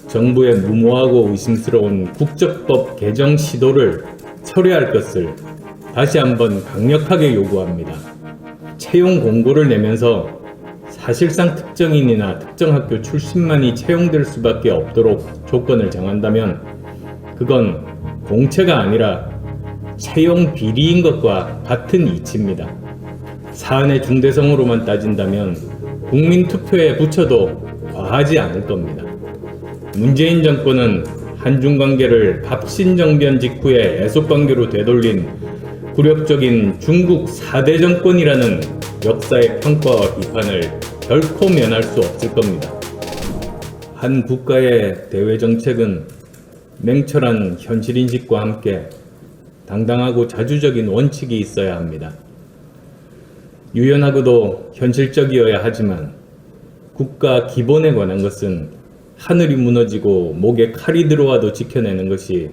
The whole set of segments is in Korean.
정부의 무모하고 의심스러운 국적법 개정 시도를 철회할 것을 다시 한번 강력하게 요구합니다. 채용 공고를 내면서 사실상 특정인이나 특정 학교 출신만이 채용될 수밖에 없도록 조건을 정한다면 그건 공채가 아니라 채용 비리인 것과 같은 이치입니다. 사안의 중대성으로만 따진다면 국민투표에 붙여도 과하지 않을 겁니다. 문재인 정권은 한중 관계를 갑신정변 직후에 애속관계로 되돌린 굴욕적인 중국 4대 정권이라는 역사의 평가와 비판을 결코 면할 수 없을 겁니다. 한 국가의 대외 정책은 냉철한 현실인식과 함께 당당하고 자주적인 원칙이 있어야 합니다. 유연하고도 현실적이어야 하지만 국가 기본에 관한 것은 하늘이 무너지고 목에 칼이 들어와도 지켜내는 것이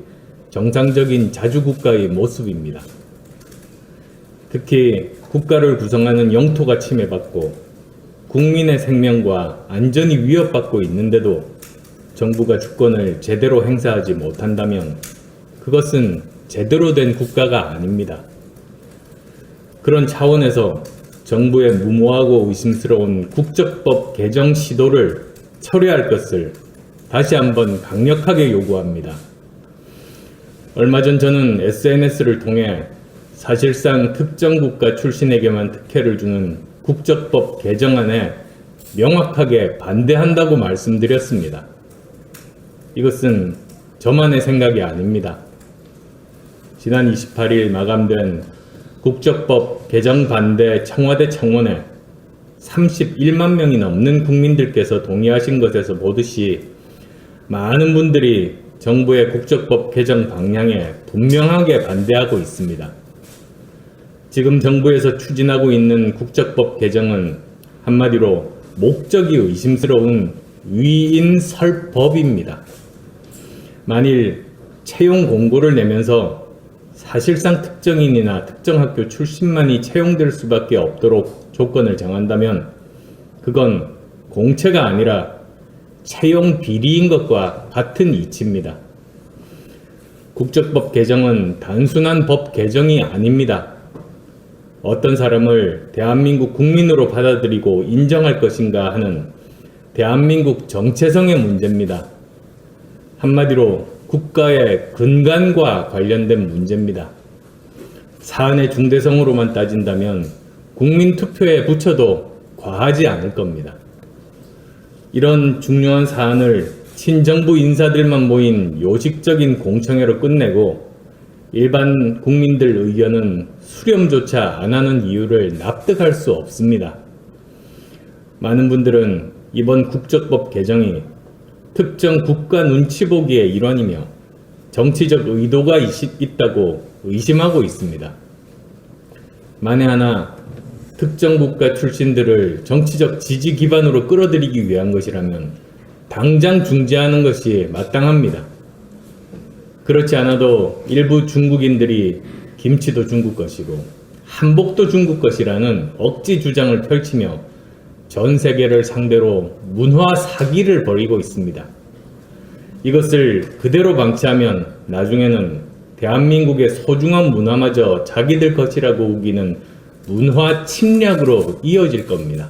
정상적인 자주국가의 모습입니다. 특히 국가를 구성하는 영토가 침해받고 국민의 생명과 안전이 위협받고 있는데도 정부가 주권을 제대로 행사하지 못한다면 그것은 제대로 된 국가가 아닙니다. 그런 차원에서 정부의 무모하고 의심스러운 국적법 개정 시도를 철회할 것을 다시 한번 강력하게 요구합니다. 얼마 전 저는 SNS를 통해 사실상 특정 국가 출신에게만 특혜를 주는 국적법 개정안에 명확하게 반대한다고 말씀드렸습니다. 이것은 저만의 생각이 아닙니다. 지난 28일 마감된 국적법 개정 반대 청와대 청원에 31만 명이 넘는 국민들께서 동의하신 것에서 보듯이 많은 분들이 정부의 국적법 개정 방향에 분명하게 반대하고 있습니다. 지금 정부에서 추진하고 있는 국적법 개정은 한마디로 목적이 의심스러운 위인설법입니다. 만일 채용 공고를 내면서 사실상 특정인이나 특정 학교 출신만이 채용될 수밖에 없도록 조건을 정한다면 그건 공채가 아니라 채용 비리인 것과 같은 이치입니다. 국적법 개정은 단순한 법 개정이 아닙니다. 어떤 사람을 대한민국 국민으로 받아들이고 인정할 것인가 하는 대한민국 정체성의 문제입니다. 한마디로 국가의 근간과 관련된 문제입니다. 사안의 중대성으로만 따진다면 국민투표에 붙여도 과하지 않을 겁니다. 이런 중요한 사안을 친정부 인사들만 모인 요식적인 공청회로 끝내고 일반 국민들 의견은 수렴조차 안 하는 이유를 납득할 수 없습니다. 많은 분들은 이번 국적법 개정이 특정 국가 눈치 보기의 일환이며 정치적 의도가 있다고 의심하고 있습니다. 만에 하나 특정 국가 출신들을 정치적 지지 기반으로 끌어들이기 위한 것이라면 당장 중지하는 것이 마땅합니다. 그렇지 않아도 일부 중국인들이 김치도 중국 것이고 한복도 중국 것이라는 억지 주장을 펼치며 전 세계를 상대로 문화 사기를 벌이고 있습니다. 이것을 그대로 방치하면 나중에는 대한민국의 소중한 문화마저 자기들 것이라고 우기는 문화 침략으로 이어질 겁니다.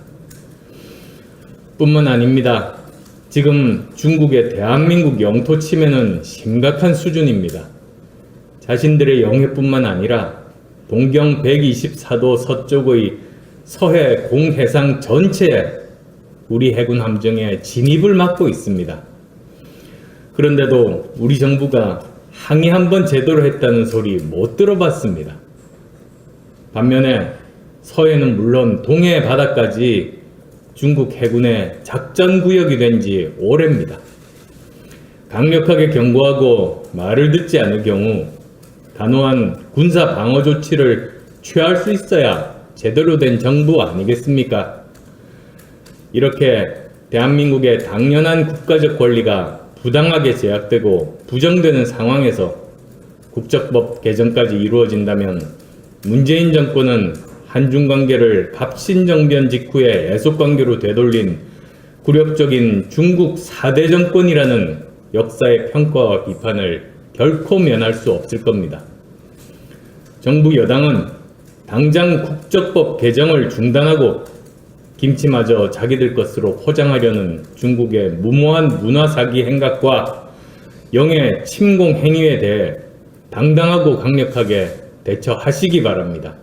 뿐만 아닙니다. 지금 중국의 대한민국 영토 침해는 심각한 수준입니다. 자신들의 영해뿐만 아니라 동경 124도 서쪽의 서해 공해상 전체에 우리 해군 함정에 진입을 막고 있습니다. 그런데도 우리 정부가 항의 한번 제대로 했다는 소리 못 들어봤습니다. 반면에 서해는 물론 동해 바다까지 중국 해군의 작전구역이 된 지 오래입니다. 강력하게 경고하고 말을 듣지 않을 경우 단호한 군사 방어 조치를 취할 수 있어야 제대로 된 정부 아니겠습니까? 이렇게 대한민국의 당연한 국가적 권리가 부당하게 제약되고 부정되는 상황에서 국적법 개정까지 이루어진다면 문재인 정권은 한중 관계를 갑신정변 직후에 애속관계로 되돌린 굴욕적인 중국 4대 정권이라는 역사의 평가와 비판을 결코 면할 수 없을 겁니다. 정부 여당은 당장 국적법 개정을 중단하고 김치마저 자기들 것으로 포장하려는 중국의 무모한 문화사기 행각과 영해 침공 행위에 대해 당당하고 강력하게 대처하시기 바랍니다.